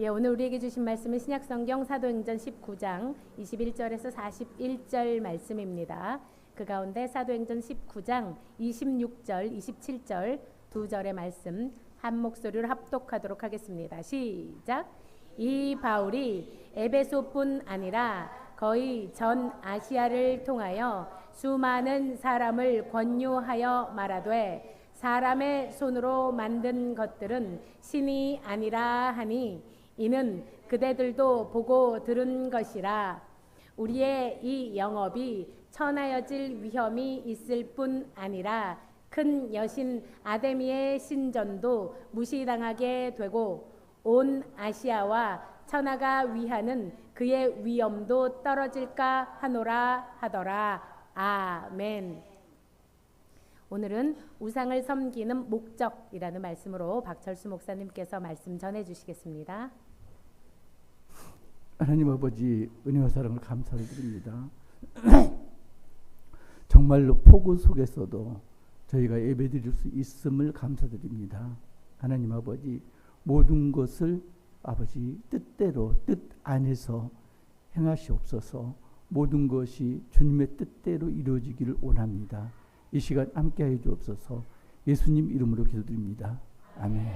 예, 오늘 우리에게 주신 말씀은 신약성경 사도행전 19장 21절에서 41절 말씀입니다. 그 가운데 사도행전 19장 26절, 27절 두 절의 말씀 한 목소리로 합독하도록 하겠습니다. 시작. 이 바울이 에베소뿐 아니라 거의 전 아시아를 통하여 수많은 사람을 권유하여 말하되 사람의 손으로 만든 것들은 신이 아니라 하니 이는 그대들도 보고 들은 것이라. 우리의 이 영업이 천하여질 위험이 있을 뿐 아니라 큰 여신 아데미의 신전도 무시당하게 되고 온 아시아와 천하가 위하는 그의 위엄도 떨어질까 하노라 하더라. 아멘. 오늘은 우상을 섬기는 목적이라는 말씀으로 박철수 목사님께서 말씀 전해 주시겠습니다. 하나님 아버지 은혜와 사랑을 감사를 드립니다. 정말로 폭우 속에서도 저희가 예배드릴 수 있음을 감사드립니다. 하나님 아버지 모든 것을 아버지 뜻대로 뜻 안에서 행하시옵소서. 모든 것이 주님의 뜻대로 이루어지기를 원합니다. 이 시간 함께해 주옵소서. 예수님 이름으로 기도드립니다. 아멘.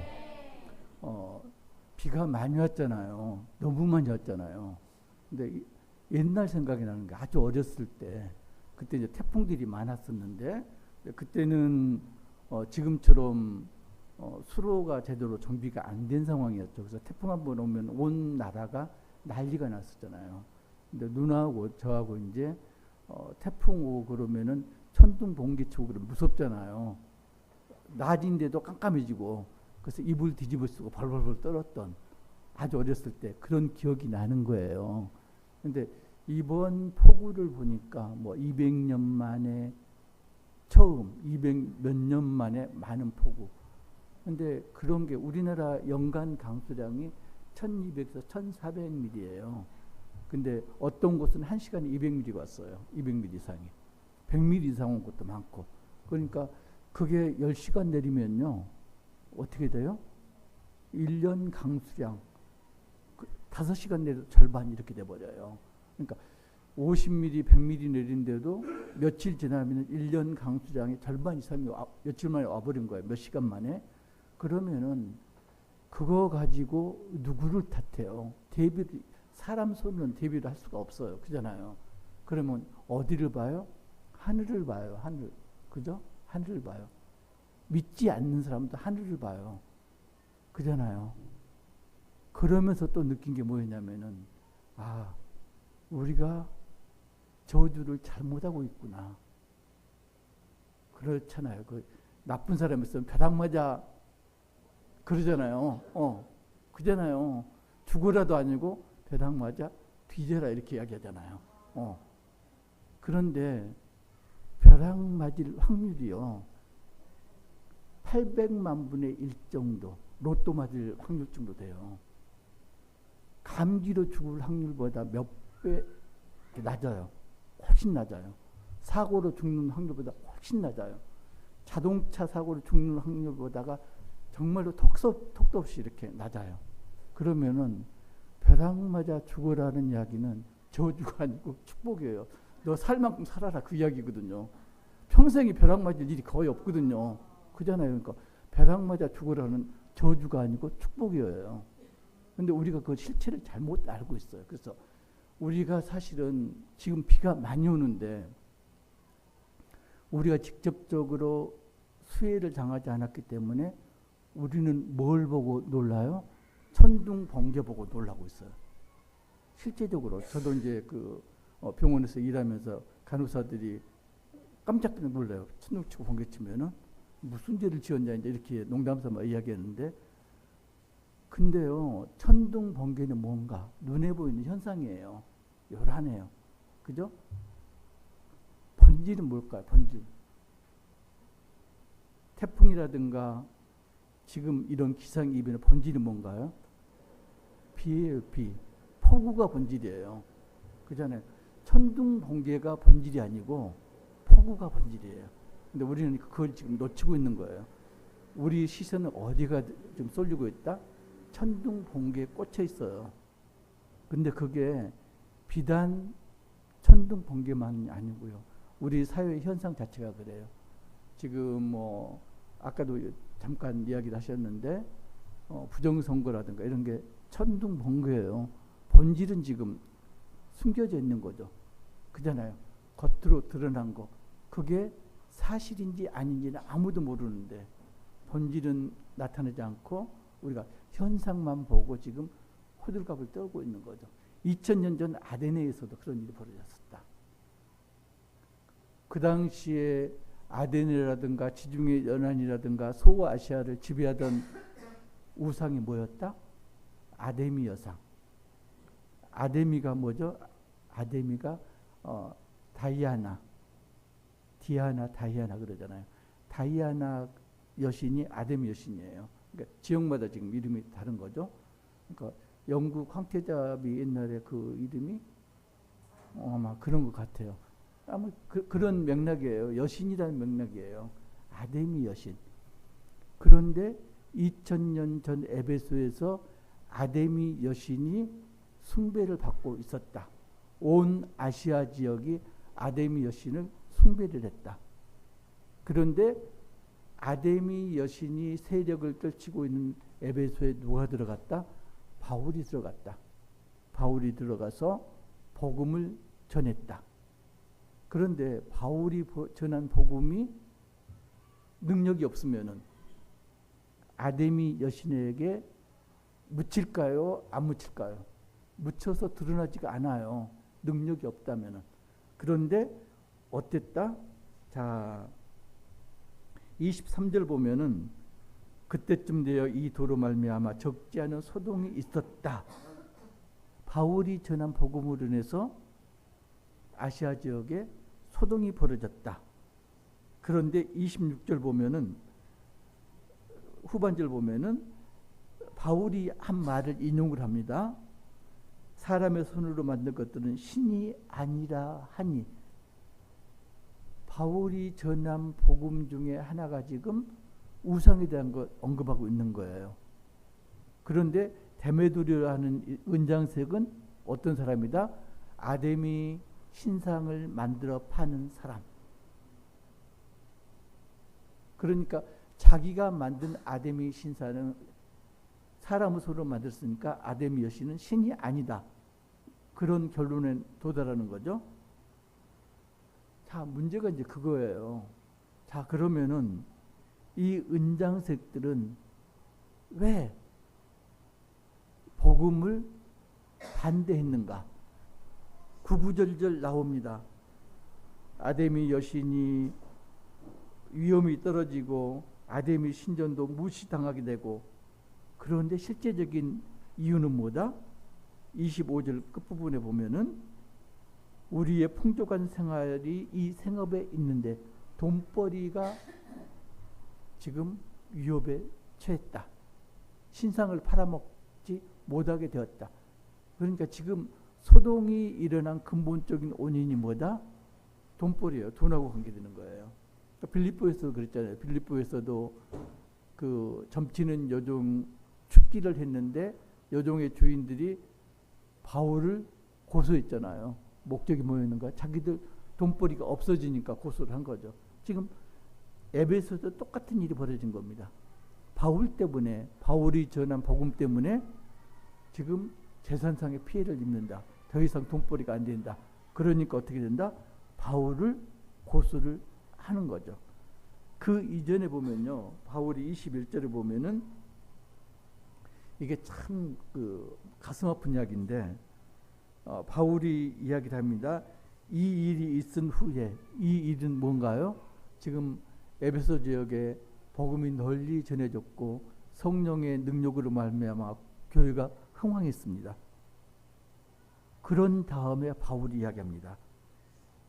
비가 많이 왔잖아요. 너무 많이 왔잖아요. 근데 옛날 생각이 나는 게 아주 어렸을 때 그때 이제 태풍들이 많았었는데 그때는 지금처럼 수로가 제대로 정비가 안 된 상황이었죠. 그래서 태풍 한번 오면 온 나라가 난리가 났었잖아요. 근데 누나하고 저하고 이제 태풍 오고 그러면은 천둥 번개 치고 그러면 무섭잖아요. 낮인데도 깜깜해지고 그래서 이불 뒤집어 쓰고 벌벌벌 떨었던 아주 어렸을 때 그런 기억이 나는 거예요. 근데 이번 폭우를 보니까 뭐 200년 만에 처음 200 몇 년 만에 많은 폭우. 근데 그런 게 우리나라 연간 강수량이 1200에서 1400mm예요. 근데 어떤 곳은 1시간에 200mm가 왔어요. 200mm 이상이. 100mm 이상 온 것도 많고. 그러니까 그게 10시간 내리면요. 어떻게 돼요? 1년 강수량 5시간 내려도 절반 이렇게 돼버려요. 그러니까 50mm, 100mm 내린데도 며칠 지나면 1년 강수량의 절반 이상이 며칠 만에 와버린 거예요. 몇 시간 만에. 그러면은 그거 가지고 누구를 탓해요? 대비를, 사람 손으로는 대비를 할 수가 없어요. 그잖아요. 그러면 어디를 봐요? 하늘을 봐요. 하늘. 그죠? 하늘을 봐요. 믿지 않는 사람도 하늘을 봐요. 그잖아요. 그러면서 또 느낀 게 뭐였냐면은 우리가 저주를 잘못하고 있구나. 그렇잖아요. 그 나쁜 사람이 있으면 벼락 맞아 그러잖아요. 그잖아요. 죽으라도 아니고 벼락 맞아 뒤져라 이렇게 이야기하잖아요. 그런데 벼락 맞을 확률이요. 800만 분의 1 정도, 로또 맞을 확률 정도 돼요. 감기로 죽을 확률보다 몇 배 낮아요. 훨씬 낮아요. 사고로 죽는 확률보다 훨씬 낮아요. 자동차 사고로 죽는 확률보다가 정말로 톡도 없이 이렇게 낮아요. 그러면은 벼락 맞아 죽으라는 이야기는 저주가 아니고 축복이에요. 너 살 만큼 살아라 그 이야기거든요. 평생에 벼락 맞을 일이 거의 없거든요. 그잖아요. 그러니까 벼락 맞아 죽으라는 저주가 아니고 축복이에요. 근데 우리가 그 실체를 잘못 알고 있어요. 그래서 우리가 사실은 지금 비가 많이 오는데 우리가 직접적으로 수해를 당하지 않았기 때문에 우리는 뭘 보고 놀라요? 천둥 번개 보고 놀라고 있어요. 실제적으로 저도 이제 그 병원에서 일하면서 간호사들이 깜짝 놀라요. 천둥 치고 번개 치면은 무슨 죄를 지었냐 이제 이렇게 농담삼아 이야기했는데, 근데요 천둥 번개는 뭔가 눈에 보이는 현상이에요. 요란해요. 그죠? 번지는 뭘까요? 번지. 태풍이라든가 지금 이런 기상이변의 번지는 뭔가요? 비예요. 비. 폭우가 번질이에요. 그잖아요. 천둥 번개가 번질이 아니고 폭우가 번질이에요. 근데 우리는 그걸 지금 놓치고 있는 거예요. 우리 시선은 어디가 좀 쏠리고 있다? 천둥 번개에 꽂혀 있어요. 근데 그게 비단 천둥 번개만이 아니고요. 우리 사회 현상 자체가 그래요. 지금 뭐 아까도 잠깐 이야기를 하셨는데 부정선거라든가 이런 게 천둥 번개예요. 본질은 지금 숨겨져 있는 거죠. 그잖아요. 겉으로 드러난 거. 그게 사실인지 아닌지는 아무도 모르는데 본질은 나타나지 않고 우리가 현상만 보고 지금 호들갑을 떨고 있는 거죠. 2000년 전 아데네에서도 그런 일이 벌어졌었다. 그 당시에 아데네라든가 지중해 연안이라든가 소아시아를 지배하던 우상이 뭐였다? 아데미 여상. 아데미가 뭐죠? 아데미가 다이아나 그러잖아요. 다이아나 여신이 아데미 여신이에요. 그러니까 지역마다 지금 이름이 다른 거죠. 그러니까 영국 황태자비 옛날에 그 이름이 아마 그런 것 같아요. 아마 그런 맥락이에요. 여신이라는 맥락이에요. 아데미 여신. 그런데 2000년 전 에베소에서 아데미 여신이 숭배를 받고 있었다. 온 아시아 지역이 아데미 여신을 숭배를 했다. 그런데 아데미 여신이 세력을 떨치고 있는 에베소에 누가 들어갔다? 바울이 들어갔다. 바울이 들어가서 복음을 전했다. 그런데 바울이 전한 복음이 능력이 없으면은 아데미 여신에게 묻힐까요? 안 묻힐까요? 묻혀서 드러나지가 않아요. 능력이 없다면은. 그런데 어땠다? 자, 23절 보면은 그때쯤 되어 이 도로 말미암아 적지 않은 소동이 있었다. 바울이 전한 복음으로 인해서 아시아 지역에 소동이 벌어졌다. 그런데 26절 보면은 후반절 보면은 바울이 한 말을 인용을 합니다. 사람의 손으로 만든 것들은 신이 아니라 하니. 바울이 전한 복음 중에 하나가 지금 우상에 대한 것 언급하고 있는 거예요. 그런데 데메드리오라는 은장색은 어떤 사람이다? 아데미 신상을 만들어 파는 사람. 그러니까 자기가 만든 아데미 신상은 사람의 손으로 만들었으니까 아데미 여신은 신이 아니다. 그런 결론에 도달하는 거죠. 자, 문제가 이제 그거예요. 자, 그러면은 이 은장색들은 왜 복음을 반대했는가? 구구절절 나옵니다. 아데미 여신이 위험이 떨어지고 아데미 신전도 무시당하게 되고. 그런데 실제적인 이유는 뭐다? 25절 끝부분에 보면은 우리의 풍족한 생활이 이 생업에 있는데 돈벌이가 지금 위협에 처했다. 신상을 팔아먹지 못하게 되었다. 그러니까 지금 소동이 일어난 근본적인 원인이 뭐다? 돈벌이에요. 돈하고 관계되는 거예요. 그러니까 빌립보에서도 그랬잖아요. 빌립보에서도 그 점치는 여종 축기를 했는데 여종의 주인들이 바울을 고소했잖아요. 목적이 뭐였는가? 자기들 돈벌이가 없어지니까 고소를 한 거죠. 지금 에베소도 똑같은 일이 벌어진 겁니다. 바울 때문에, 바울이 전한 복음 때문에 지금 재산상의 피해를 입는다. 더 이상 돈벌이가 안 된다. 그러니까 어떻게 된다? 바울을 고소를 하는 거죠. 그 이전에 보면요, 바울이 21절에 보면은 이게 참 그 가슴 아픈 이야기인데, 바울이 이야기를 합니다. 이 일이 있은 후에, 이 일은 뭔가요? 지금 에베소 지역에 복음이 널리 전해졌고 성령의 능력으로 말미암아 교회가 흥왕했습니다. 그런 다음에 바울이 이야기합니다.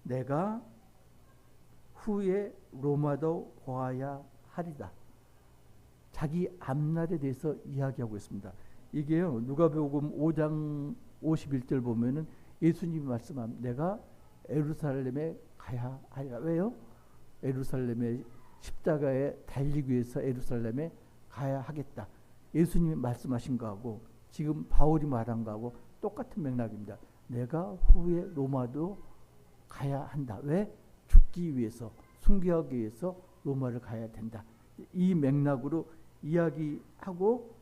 내가 후에 로마도 보아야 하리다. 자기 앞날에 대해서 이야기하고 있습니다. 이게요, 누가복음 5장 51절 보면은 예수님이 말씀합니다. 내가 예루살렘에 가야 하리라. 왜요? 예루살렘에 십자가에 달리기 위해서 예루살렘에 가야 하겠다. 예수님이 말씀하신 거하고 지금 바울이 말한 거하고 똑같은 맥락입니다. 내가 후에 로마도 가야 한다. 왜? 죽기 위해서, 순교하기 위해서 로마를 가야 된다. 이 맥락으로 이야기하고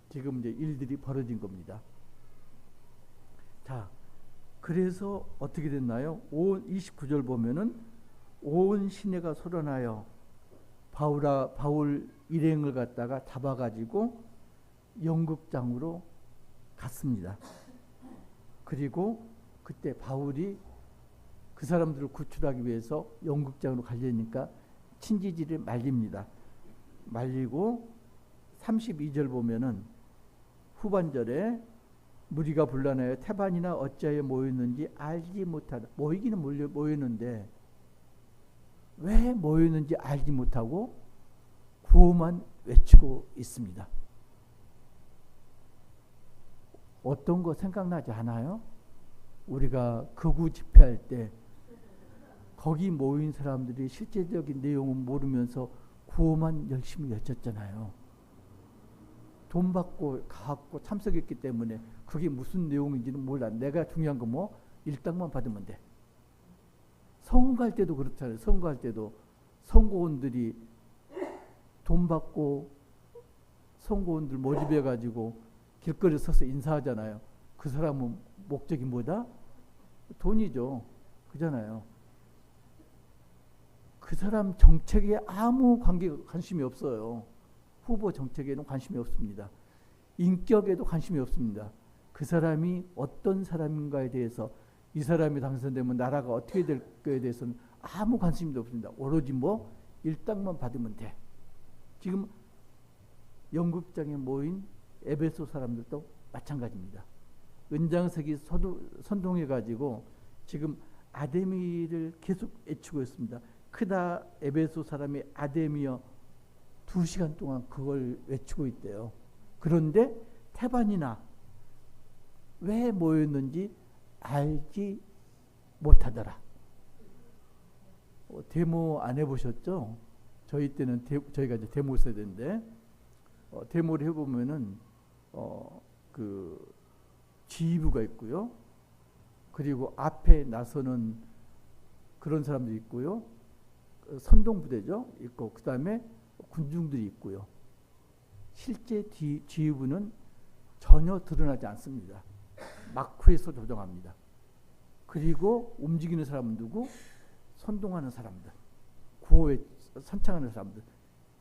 지금 이제 일들이 벌어진 겁니다. 자, 그래서 어떻게 됐나요? 29절 보면은 온 시내가 소란하여 바울 일행을 갖다가 잡아가지고 연극장으로 갔습니다. 그리고 그때 바울이 그 사람들을 구출하기 위해서 연극장으로 가려니까 친지지를 말립니다. 말리고 32절 보면은 후반절에 무리가 분란하여 태반이나 어찌하여 모였는지 알지 못하다. 모이기는 모였는데 왜 모였는지 알지 못하고 구호만 외치고 있습니다. 어떤 거 생각나지 않아요? 우리가 극우 집회할 때 거기 모인 사람들이 실제적인 내용은 모르면서 구호만 열심히 외쳤잖아요. 돈 받고 가고 참석했기 때문에 그게 무슨 내용인지는 몰라. 내가 중요한 건 뭐 일당만 받으면 돼. 선거할 때도 그렇잖아요. 선거할 때도 선거원들이 돈 받고 선거원들 모집해 가지고 길거리에 서서 인사하잖아요. 그 사람은 목적이 뭐다? 돈이죠. 그잖아요. 그 사람 정책에 아무 관심이 없어요. 후보 정책에는 관심이 없습니다. 인격에도 관심이 없습니다. 그 사람이 어떤 사람인가에 대해서 이 사람이 당선되면 나라가 어떻게 될 거에 대해서는 아무 관심도 없습니다. 오로지 뭐 일당만 받으면 돼. 지금 연극장에 모인 에베소 사람들도 마찬가지입니다. 은장색이 선동해가지고 지금 아데미를 계속 외치고 있습니다. 크다 에베소 사람이 아데미여 2시간 동안 그걸 외치고 있대요. 그런데 태반이나 왜 모였는지 알지 못하더라. 데모 안 해보셨죠? 저희 때는 저희가 이제 데모 세대인데 데모를 해보면은 그 지휘부가 있고요. 그리고 앞에 나서는 그런 사람들이 있고요. 선동부대죠. 있고 그 다음에 군중들이 있고요. 실제 지휘부는 전혀 드러나지 않습니다. 마크에서 조정합니다. 그리고 움직이는 사람은 누구? 선동하는 사람들, 구호에 선창하는 사람들.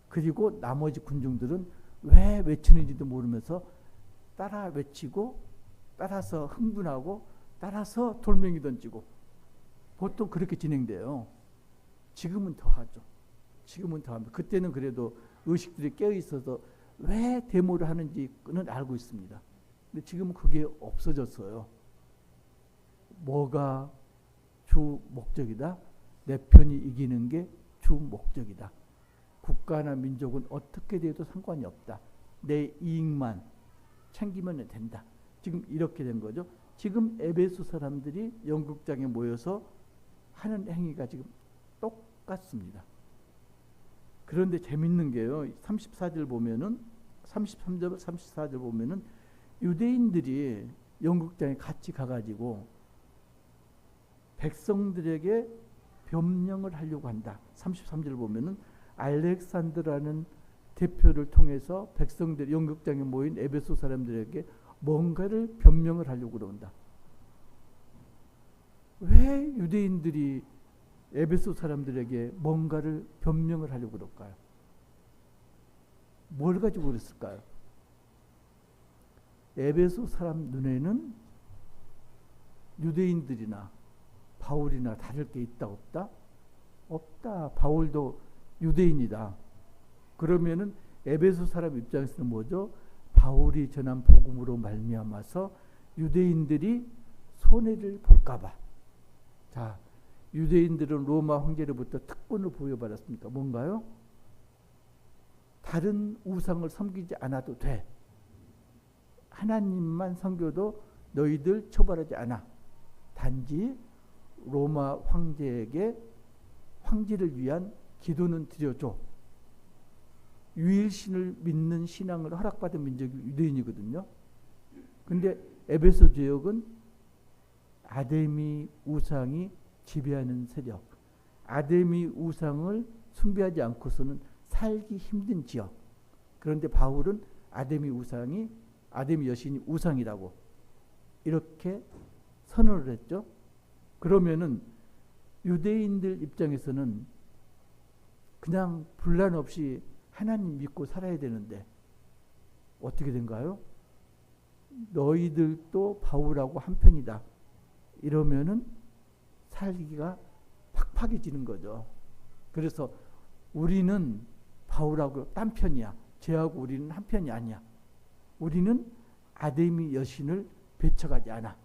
그리고 나머지 군중들은 왜 외치는지도 모르면서 따라 외치고 따라서 흥분하고 따라서 돌멩이 던지고 보통 그렇게 진행돼요. 지금은 더 하죠. 지금은 더 합니다. 그때는 그래도 의식들이 깨어 있어서 왜 데모를 하는지는 알고 있습니다. 근데 지금은 그게 없어졌어요. 뭐가 주 목적이다? 내 편이 이기는 게 주 목적이다. 국가나 민족은 어떻게 돼도 상관이 없다. 내 이익만 챙기면 된다. 지금 이렇게 된 거죠. 지금 에베소 사람들이 연극장에 모여서 하는 행위가 지금 똑같습니다. 그런데 재밌는 게요. 34절 보면은 33절 34절 보면은 유대인들이 연극장에 같이 가가지고 백성들에게 변명을 하려고 한다. 33절 보면은 알렉산드라는 대표를 통해서 백성들 연극장에 모인 에베소 사람들에게 뭔가를 변명을 하려고 그런다. 왜 유대인들이 에베소 사람들에게 뭔가를 변명을 하려고 그럴까요? 뭘 가지고 그랬을까요? 에베소 사람 눈에는 유대인들이나 바울이나 다를 게 있다 없다? 없다. 바울도 유대인이다. 그러면은 에베소 사람 입장에서는 뭐죠? 바울이 전한 복음으로 말미암아서 유대인들이 손해를 볼까봐. 자, 유대인들은 로마 황제로부터 특권을 부여받았습니까? 뭔가요? 다른 우상을 섬기지 않아도 돼. 하나님만 섬겨도 너희들 처벌하지 않아. 단지 로마 황제에게 황제를 위한 기도는 드려줘. 유일신을 믿는 신앙을 허락받은 민족이 유대인이거든요. 근데 에베소 지역은 아데미 우상이 지배하는 세력, 아데미 우상을 숭배하지 않고서는 살기 힘든 지역. 그런데 바울은 아데미 여신이 우상이라고 이렇게 선언을 했죠. 그러면은 유대인들 입장에서는 그냥 분란 없이 하나님 믿고 살아야 되는데 어떻게 된가요? 너희들도 바울하고 한편이다. 이러면은 살기가 팍팍해지는 거죠. 그래서 우리는 바울하고 딴편이야. 쟤하고 우리는 한편이 아니야. 우리는 아데미 여신을 배척하지 않아.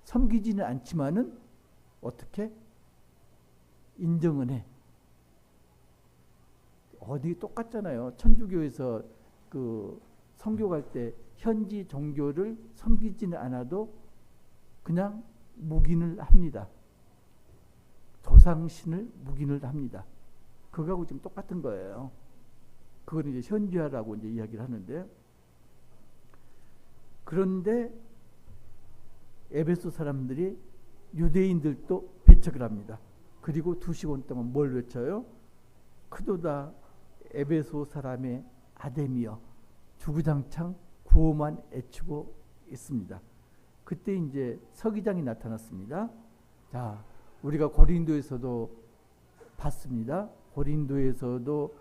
섬기지는 않지만은 어떻게 인정은 해. 어디 똑같잖아요. 천주교에서 그 선교갈 때 현지 종교를 섬기지는 않아도 그냥 묵인을 합니다. 조상신을 묵인을 합니다. 그거하고 지금 똑같은 거예요. 그건 이제 현지화라고 이제 이야기를 하는데, 그런데 에베소 사람들이 유대인들도 배척을 합니다. 그리고 2시간 동안 뭘 외쳐요? 크도다 에베소 사람의 아데미여, 주구장창 구호만 애치고 있습니다. 그때 이제 서기장이 나타났습니다. 자, 우리가 고린도에서도 봤습니다. 고린도에서도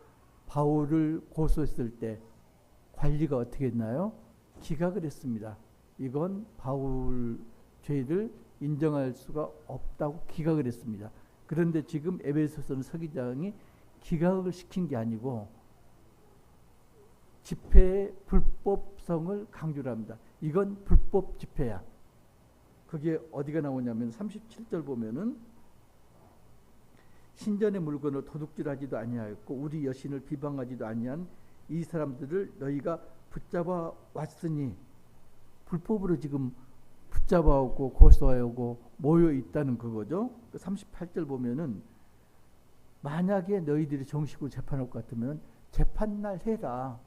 바울을 고소했을 때 관리가 어떻게 했나요? 기각을 했습니다. 이건 바울 죄를 인정할 수가 없다고 기각을 했습니다. 그런데 지금 에베소서는 서기장이 기각을 시킨 게 아니고 집회의 불법성을 강조를 합니다. 이건 불법 집회야. 그게 어디가 나오냐면 37절 보면은 신전의 물건을 도둑질하지도 아니하였고 우리 여신을 비방하지도 아니한 이 사람들을 너희가 붙잡아 왔으니, 불법으로 지금 붙잡아오고 고소하고 모여 있다는 그거죠. 38절 보면은 만약에 너희들이 정식으로 재판할 것 같으면 재판날 해라.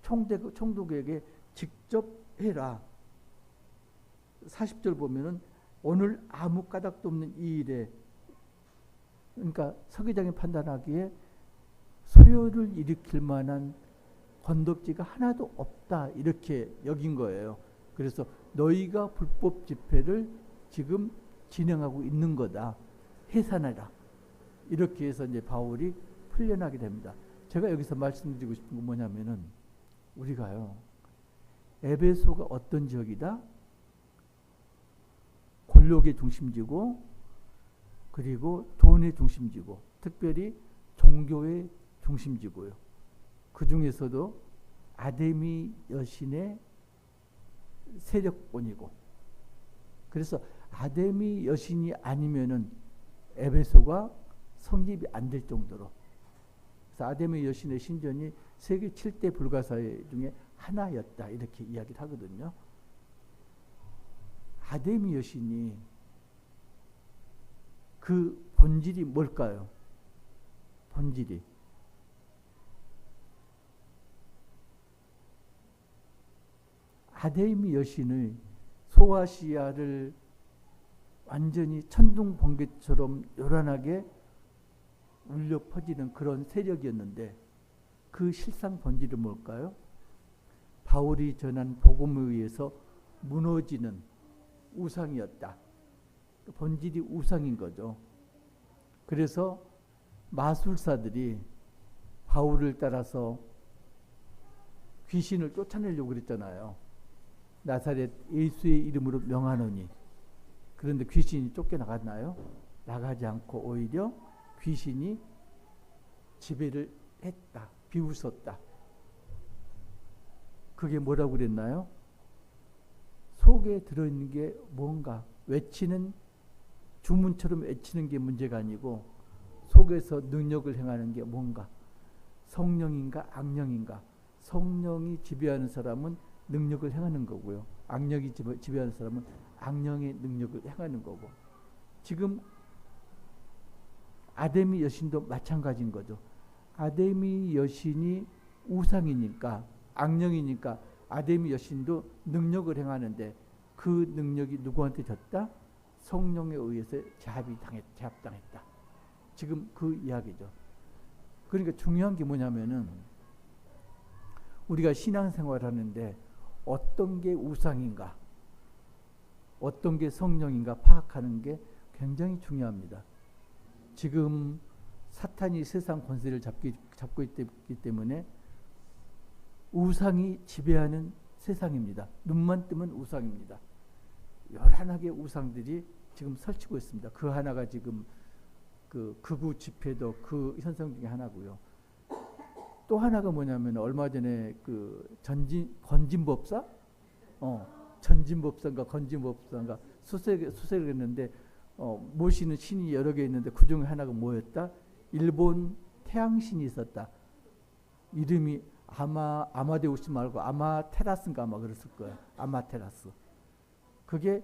총독에게 직접 해라. 40절 보면은 오늘 아무 까닭도 없는 이 일에, 그러니까 서기장이 판단하기에 소요를 일으킬 만한 건덕지가 하나도 없다, 이렇게 여긴 거예요. 그래서 너희가 불법 집회를 지금 진행하고 있는 거다. 해산하라. 이렇게 해서 이제 바울이 풀려나게 됩니다. 제가 여기서 말씀드리고 싶은 건 뭐냐면은, 우리가요, 에베소가 어떤 지역이다? 권력의 중심지고, 그리고 돈의 중심지고, 특별히 종교의 중심지고요. 그 중에서도 아데미 여신의 세력권이고, 그래서 아데미 여신이 아니면은 에베소가 성립이 안 될 정도로, 그래서 아데미 여신의 신전이 세계 7대 불가사의 중에 하나였다, 이렇게 이야기를 하거든요. 아데미 여신이 그 본질이 뭘까요? 본질이 아데미 여신의 소아시아를 완전히 천둥 번개처럼 요란하게 울려 퍼지는 그런 세력이었는데, 그 실상 본질은 뭘까요? 바울이 전한 복음에 의해서 무너지는 우상이었다. 본질이 우상인 거죠. 그래서 마술사들이 바울을 따라서 귀신을 쫓아내려고 그랬잖아요. 나사렛 예수의 이름으로 명하노니. 그런데 귀신이 쫓겨나갔나요? 나가지 않고 오히려 귀신이 지배를 했다. 비웃었다. 그게 뭐라고 그랬나요? 속에 들어있는 게 뭔가, 외치는, 주문처럼 외치는 게 문제가 아니고 속에서 능력을 행하는 게 뭔가, 성령인가 악령인가. 성령이 지배하는 사람은 능력을 행하는 거고요. 악령이 지배하는 사람은 악령의 능력을 행하는 거고. 지금 아데미 여신도 마찬가지인 거죠. 아데미 여신이 우상이니까, 악령이니까 아데미 여신도 능력을 행하는데 그 능력이 누구한테 졌다? 성령에 의해서 제압당했다. 지금 그 이야기죠. 그러니까 중요한 게 뭐냐면은 우리가 신앙생활 하는데 어떤 게 우상인가, 어떤 게 성령인가 파악하는 게 굉장히 중요합니다. 지금 사탄이 세상 권세를 잡고 있기 때문에 우상이 지배하는 세상입니다. 눈만 뜨면 우상입니다. 여러 개의 우상들이 지금 설치고 있습니다. 그 하나가 지금 그 극우 집회도 그 현상 중에 하나고요. 또 하나가 뭐냐면 얼마 전에 그 건진법사, 전진법사인가 건진법사인가 수색을 했는데 모시는 신이 여러 개 있는데 그 중에 하나가 뭐였다? 일본 태양신이 있었다. 이름이 아마데우스 말고 아마테라스인가 아마 그랬을 거예요. 아마테라스. 그게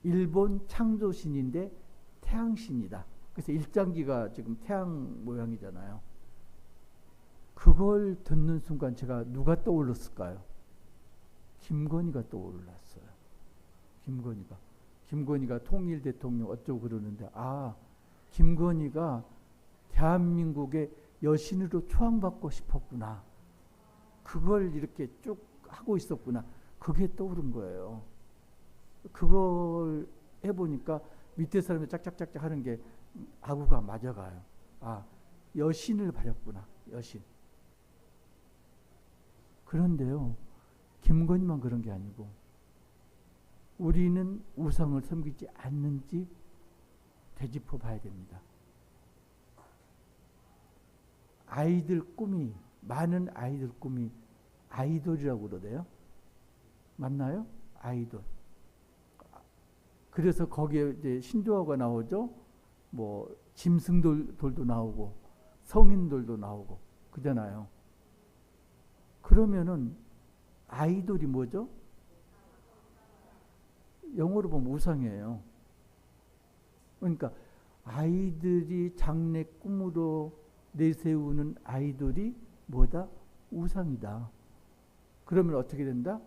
일본 창조신인데 태양신이다. 그래서 일장기가 지금 태양 모양이잖아요. 그걸 듣는 순간 제가 누가 떠올랐을까요? 김건희가 떠올랐어요. 김건희가 통일 대통령 어쩌고 그러는데 김건희가 대한민국의 여신으로 초항받고 싶었구나. 그걸 이렇게 쭉 하고 있었구나. 그게 떠오른 거예요. 그걸 해보니까 밑에 사람이 짝짝짝짝 하는 게 아구가 맞아가요. 여신을 바렸구나. 여신. 그런데요, 김건희만 그런 게 아니고 우리는 우상을 섬기지 않는지 되짚어 봐야 됩니다. 많은 아이들 꿈이 아이돌이라고 그러대요. 맞나요? 아이돌. 그래서 거기에 이제 신조어가 나오죠. 뭐 짐승돌도 나오고 성인돌도 나오고 그잖아요. 그러면은 아이돌이 뭐죠? 영어로 보면 우상이에요. 그러니까 아이들이 장래 꿈으로 내세우는 아이돌이 뭐다? 우상이다. 그러면 어떻게 된다?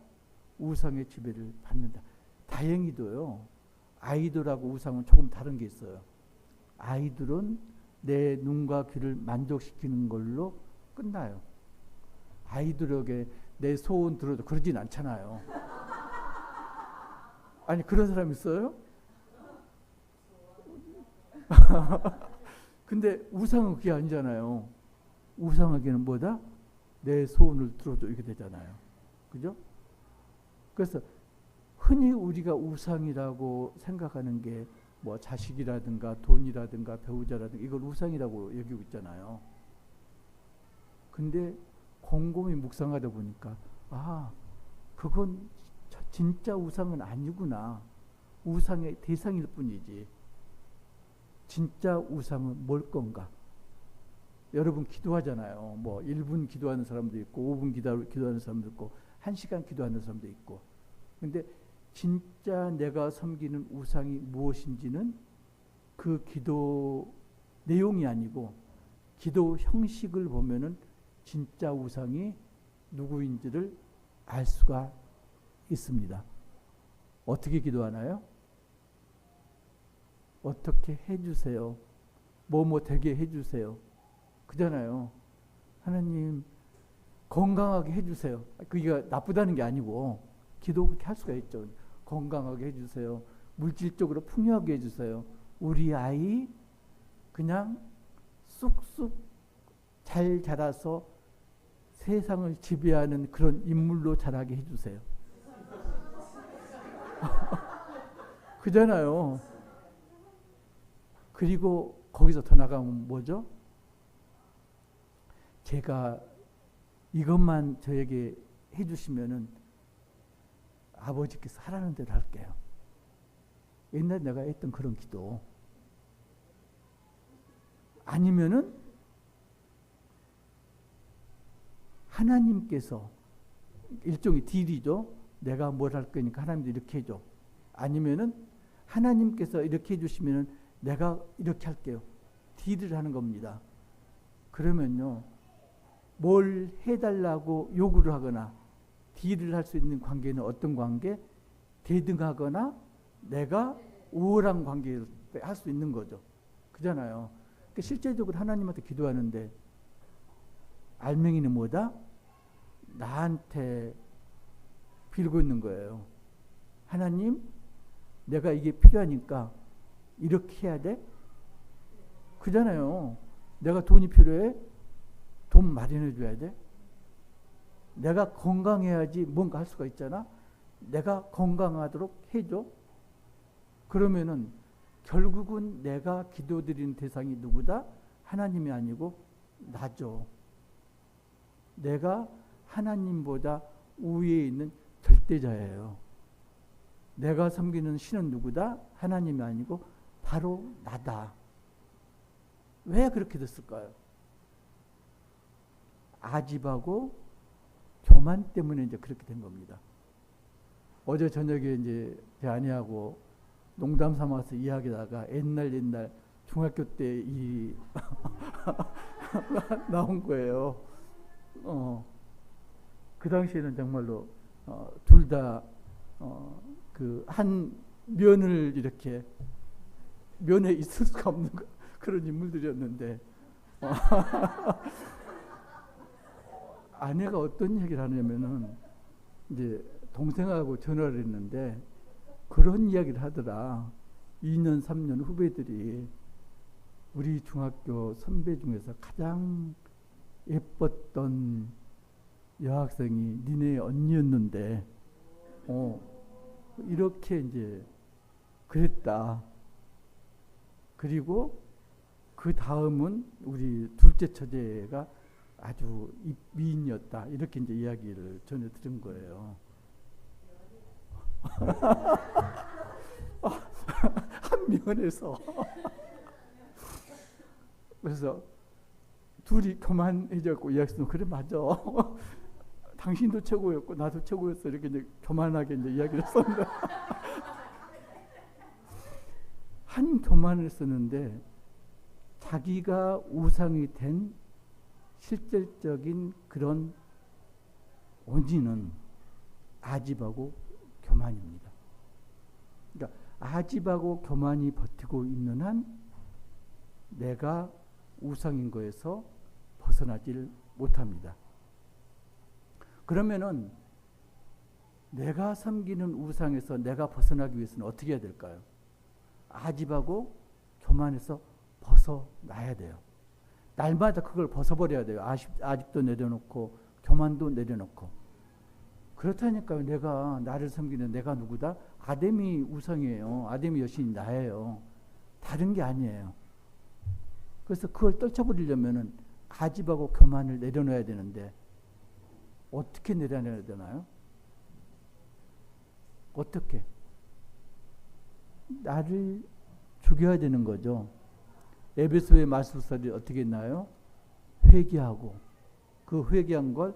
우상의 지배를 받는다. 다행히도요, 아이돌하고 우상은 조금 다른 게 있어요. 아이돌은 내 눈과 귀를 만족시키는 걸로 끝나요. 아이들에게 내 소원 들어도 그러진 않잖아요. 아니, 그런 사람 있어요? 근데 우상은 그게 아니잖아요. 우상에게는 뭐다? 내 소원을 들어도 이게 되잖아요. 그죠? 그래서 흔히 우리가 우상이라고 생각하는 게 뭐 자식이라든가 돈이라든가 배우자라든가 이걸 우상이라고 여기고 있잖아요. 근데 곰곰이 묵상하다 보니까 그건 진짜 우상은 아니구나. 우상의 대상일 뿐이지. 진짜 우상은 뭘 건가? 여러분 기도하잖아요. 뭐 1분 기도하는 사람도 있고 5분 기도하는 사람도 있고 1시간 기도하는 사람도 있고. 근데 진짜 내가 섬기는 우상이 무엇인지는 그 기도 내용이 아니고 기도 형식을 보면은 진짜 우상이 누구인지를 알 수가 있습니다. 어떻게 기도하나요? 어떻게 해주세요. 뭐뭐 되게 해주세요. 그잖아요. 하나님 건강하게 해주세요. 그게 나쁘다는 게 아니고 기도 그렇게 할 수가 있죠. 건강하게 해주세요. 물질적으로 풍요하게 해주세요. 우리 아이 그냥 쑥쑥 잘 자라서 세상을 지배하는 그런 인물로 자라게 해주세요. 그잖아요. 그리고 거기서 더 나가면 뭐죠? 제가 이것만 저에게 해주시면은 아버지께서 하라는 대로 할게요. 옛날에 내가 했던 그런 기도. 아니면은 하나님께서 일종의 딜이죠. 내가 뭘 할 거니까 하나님도 이렇게 해줘. 아니면은 하나님께서 이렇게 해주시면은 내가 이렇게 할게요. 딜을 하는 겁니다. 그러면요, 뭘 해달라고 요구를 하거나 딜을 할 수 있는 관계는 어떤 관계? 대등하거나 내가 우월한 관계를 할 수 있는 거죠. 그잖아요. 그러니까 실제적으로 하나님한테 기도하는데 알맹이는 뭐다? 나한테 빌고 있는 거예요. 하나님, 내가 이게 필요하니까 이렇게 해야 돼? 그잖아요. 내가 돈이 필요해? 돈 마련해 줘야 돼? 내가 건강해야지 뭔가 할 수가 있잖아. 내가 건강하도록 해줘. 그러면은 결국은 내가 기도드리는 대상이 누구다? 하나님이 아니고 나죠. 내가 하나님보다 우위에 있는 절대자예요. 내가 섬기는 신은 누구다? 하나님이 아니고 바로 나다. 왜 그렇게 됐을까요? 아집하고 교만 때문에 이제 그렇게 된 겁니다. 어제 저녁에 이제 제 아내하고 농담 삼아서 이야기하다가 옛날 중학교 때 이 나온 거예요. 그 당시에는 정말로 둘 다 그 한 면을 이렇게 면에 있을 수가 없는 그런 인물들이었는데 아내가 어떤 얘기를 하냐면은 이제 동생하고 전화를 했는데 그런 이야기를 하더라. 2년 3년 후배들이 우리 중학교 선배 중에서 가장 예뻤던 여학생이 니네 언니였는데 이렇게 이제 그랬다. 그리고 그 다음은 우리 둘째 처제가 아주 미인이었다. 이렇게 이제 이야기를 전해 들은 거예요. 한 면에서. 그래서 둘이 교만해졌고 이야기했으면 그래 맞아. 당신도 최고였고 나도 최고였어. 이렇게 이제 교만하게 이제 이야기를 했었는데 한 교만을 쓰는데 자기가 우상이 된 실질적인 그런 원인은 아집하고 교만입니다. 그러니까 아집하고 교만이 버티고 있는 한 내가 우상인 거에서 벗어나질 못합니다. 그러면은 내가 섬기는 우상에서 내가 벗어나기 위해서는 어떻게 해야 될까요? 아집하고 교만에서 벗어나야 돼요. 날마다 그걸 벗어버려야 돼요. 아집도 내려놓고 교만도 내려놓고. 그렇다니까요. 내가 나를 섬기는 내가 누구다? 아담이 우상이에요. 아담이 여신이 나예요. 다른 게 아니에요. 그래서 그걸 떨쳐버리려면은 아집하고 교만을 내려놔야 되는데 어떻게 내려놔야 되나요? 어떻게? 나를 죽여야 되는 거죠. 에베소의 마술사들이 어떻게 했나요? 회개하고 그 회개한 걸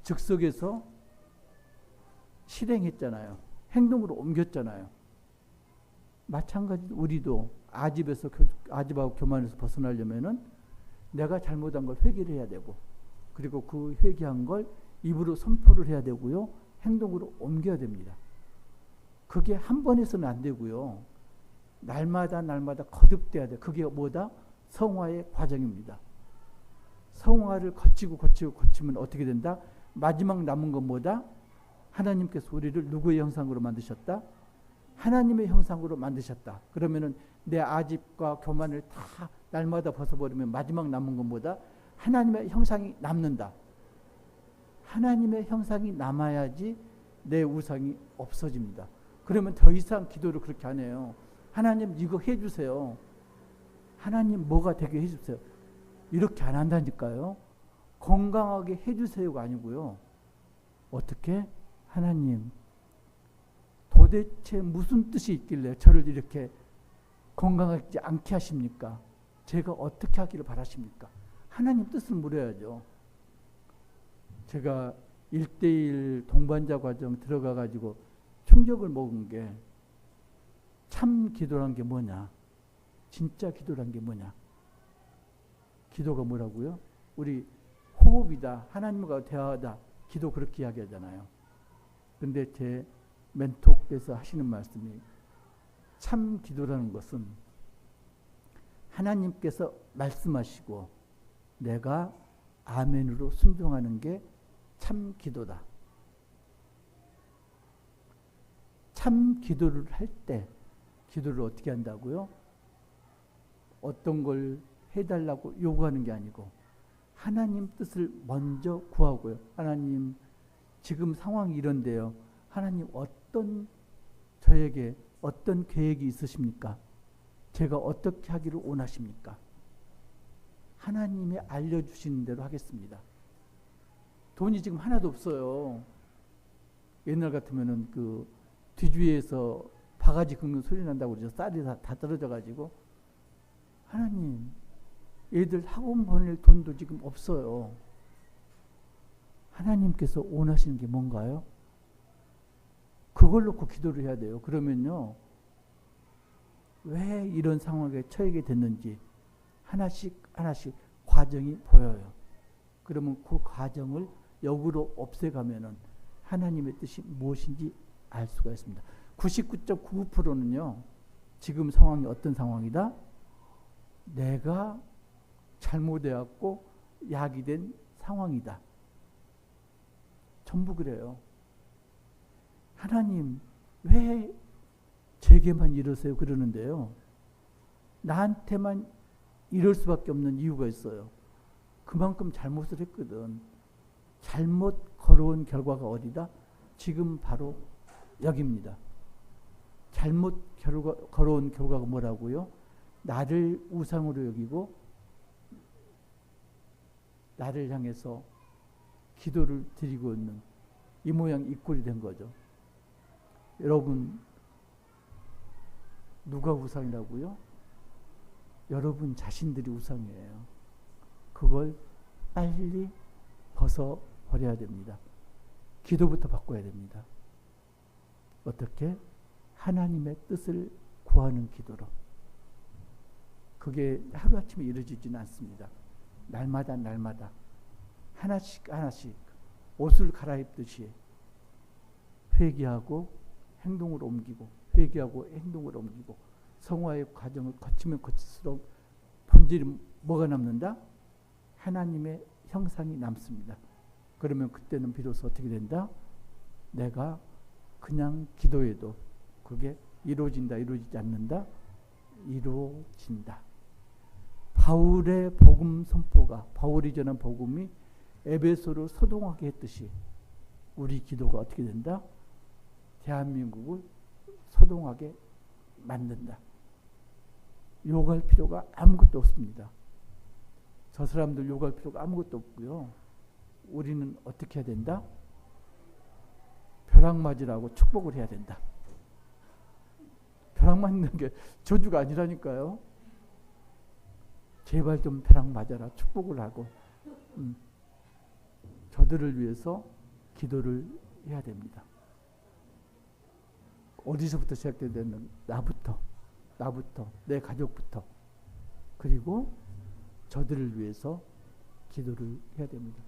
즉석에서 실행했잖아요. 행동으로 옮겼잖아요. 마찬가지로 우리도 아집하고 교만에서 벗어나려면은 내가 잘못한 걸 회개를 해야 되고 그리고 그 회개한 걸 입으로 선포를 해야 되고요. 행동으로 옮겨야 됩니다. 그게 한 번 해서는 안 되고요. 날마다 거듭돼야 돼. 그게 뭐다? 성화의 과정입니다. 성화를 거치면 어떻게 된다? 마지막 남은 건 뭐다? 하나님께서 우리를 누구의 형상으로 만드셨다? 하나님의 형상으로 만드셨다. 그러면은 내 아집과 교만을 다 날마다 벗어버리면 마지막 남은 건 뭐다? 하나님의 형상이 남는다. 하나님의 형상이 남아야지 내 우상이 없어집니다. 그러면 더 이상 기도를 그렇게 안 해요. 하나님 이거 해주세요. 하나님 뭐가 되게 해주세요. 이렇게 안 한다니까요. 건강하게 해주세요가 아니고요. 어떻게? 하나님 도대체 무슨 뜻이 있길래 저를 이렇게 건강하지 않게 하십니까? 제가 어떻게 하기를 바라십니까? 하나님 뜻을 물어야죠. 제가 1:1 동반자 과정 들어가 가지고 충격을 먹은 게 참 기도란 게 뭐냐? 진짜 기도란 게 뭐냐? 기도가 뭐라고요? 우리 호흡이다, 하나님과 대화하다, 기도 그렇게 이야기하잖아요. 근데 제 멘토께서 하시는 말씀이 참 기도라는 것은 하나님께서 말씀하시고 내가 아멘으로 순종하는 게 참 기도다. 참 기도를 할 때 기도를 어떻게 한다고요? 어떤 걸 해달라고 요구하는 게 아니고 하나님 뜻을 먼저 구하고요. 하나님 지금 상황이 이런데요. 하나님 저에게 어떤 계획이 있으십니까? 제가 어떻게 하기를 원하십니까? 하나님이 알려주시는 대로 하겠습니다. 돈이 지금 하나도 없어요. 옛날 같으면은 그 뒤주위에서 바가지 긁는 소리 난다고 그러죠. 쌀이 다 떨어져가지고. 하나님, 애들 학원 보낼 돈도 지금 없어요. 하나님께서 원하시는 게 뭔가요? 그걸 놓고 기도를 해야 돼요. 그러면요, 왜 이런 상황에 처하게 됐는지 하나씩 과정이 보여요. 그러면 그 과정을 역으로 없애가면은 하나님의 뜻이 무엇인지 알 수가 있습니다. 99.99%는요, 지금 상황이 어떤 상황이다? 내가 잘못해왔고 약이 된 상황이다. 전부 그래요. 하나님, 왜 제게만 이러세요? 그러는데요. 나한테만 이럴 수밖에 없는 이유가 있어요. 그만큼 잘못을 했거든. 잘못 걸어온 결과가 어디다? 지금 바로 여기입니다. 잘못 걸어온 결과가 뭐라고요? 나를 우상으로 여기고 나를 향해서 기도를 드리고 있는 이 모양 이 꼴이 된 거죠. 여러분, 누가 우상이라고요? 여러분 자신들이 우상이에요. 그걸 빨리 벗어버려야 됩니다. 기도부터 바꿔야 됩니다. 어떻게? 하나님의 뜻을 구하는 기도로. 그게 하루아침에 이루어지지는 않습니다. 날마다 하나씩 옷을 갈아입듯이 회개하고 행동으로 옮기고 회개하고 행동으로 옮기고 성화의 과정을 거치면 거칠수록 본질이 뭐가 남는다? 하나님의 형상이 남습니다. 그러면 그때는 비로소 어떻게 된다? 내가 그냥 기도해도 그게 이루어진다, 이루어지지 않는다? 이루어진다. 바울의 복음 선포가, 바울이 전한 복음이 에베소를 소동하게 했듯이 우리 기도가 어떻게 된다? 대한민국을 소동하게 만든다. 욕할 필요가 아무것도 없습니다. 저 사람들 욕할 필요가 아무것도 없고요. 우리는 어떻게 해야 된다? 벼락 맞으라고 축복을 해야 된다. 벼락 맞는 게 저주가 아니라니까요. 제발 좀 벼락 맞아라 축복을 하고 저들을 위해서 기도를 해야 됩니다. 어디서부터 시작되는 나부터 내 가족부터 그리고 저들을 위해서 기도를 해야 됩니다.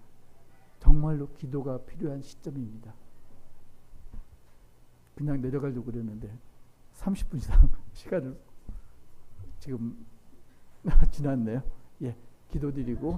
정말로 기도가 필요한 시점입니다. 그냥 내려가려고 그랬는데 30분 이상 시간을 지금 지났네요. 예, 기도드리고